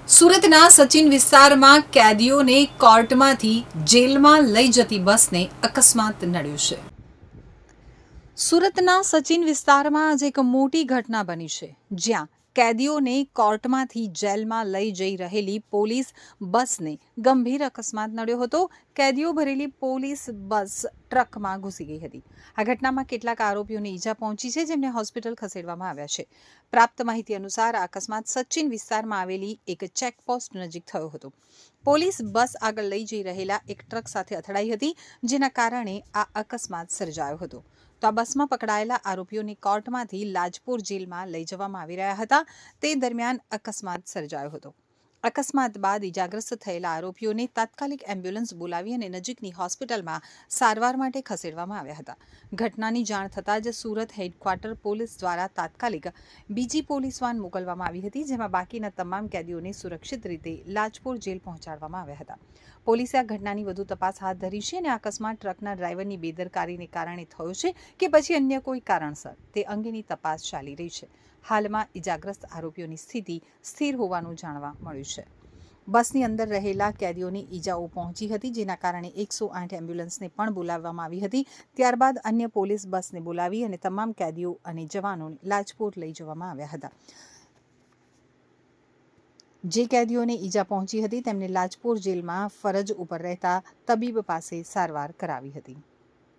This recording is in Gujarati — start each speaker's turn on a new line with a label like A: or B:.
A: સુરતના સચિન વિસ્તારમાં કેદીઓને કોર્ટમાંથી જેલમાં લઈ જતી બસને અકસ્માત નડ્યો છે. સુરતના સચિન વિસ્તારમાં આજે એક મોટી ઘટના બની છે, જ્યાં કેદીઓને કોર્ટમાંથી જેલમાં લઈ જઈ રહેલી પોલીસ બસને ગંભીર અકસ્માત નડ્યો હતો. કેદીઓ ભરેલી પોલીસ બસ ટ્રકમાં ઘૂસી ગઈ હતી. આ ઘટનામાં કેટલાક આરોપીઓને ઈજા પહોંચી છે, જેમને હોસ્પિટલ ખસેડવામાં આવ્યા છે. પ્રાપ્ત માહિતી અનુસાર આ અકસ્માત સચિન વિસ્તારમાં આવેલી એક ચેકપોસ્ટ નજીક થયો હતો. પોલીસ બસ આગળ લઈ જઈ રહેલા એક ટ્રક સાથે અથડાઈ હતી, જેના કારણે આ અકસ્માત સર્જાયો હતો. તો આ બસમાં પકડાયેલા આરોપીઓને કોર્ટમાંથી લાજપોર જેલમાં લઈ જવામાં આવી રહ્યા હતા. તે દરમિયાન અકસ્માત સર્જાયો હતો. અકસ્માત બાદ ઇજાગ્રસ્ત થયેલા આરોપીઓને તાત્કાલિક એમ્બ્યુલન્સ બોલાવી અને નજીકની હોસ્પિટલમાં સારવાર માટે ખસેડવામાં આવ્યા હતા. ઘટનાની જાણ થતાં જ સુરત હેડક્વાર્ટર પોલીસ દ્વારા તાત્કાલિક બીજી પોલીસ વાન મોકલવામાં આવી હતી, જેમાં બાકીના તમામ કેદીઓને સુરક્ષિત રીતે લાજપોર જેલ પહોંચાડવામાં આવ્યા હતા. પોલીસે આ ઘટનાની વધુ તપાસ હાથ ધરી છે અને અકસ્માત ટ્રકના ડ્રાઈવરની બેદરકારીને કારણે થયો છે કે પછી અન્ય કોઈ કારણસર, તે અંગેની તપાસ ચાલી રહી છે. હાલમાં ઇજાગ્રસ્ત આરોપીઓની સ્થિતિ સ્થિર હોવાનું જાણવા મળ્યું છે. બસની અંદર રહેલા કેદીઓને ઈજાઓ પહોંચી હતી, જેના કારણે 108 એમ્બ્યુલન્સને પણ બોલાવવામાં આવી હતી. ત્યારબાદ અન્ય પોલીસ બસને બોલાવી અને તમામ કેદીઓ અને જવાનોને લાજપોર લઈ જવામાં આવ્યા હતા. જે કેદીઓને ઈજા પહોંચી હતી તેમને લાજપોર જેલમાં ફરજ ઉપર રહેતા તબીબ પાસે સારવાર કરાવી હતી.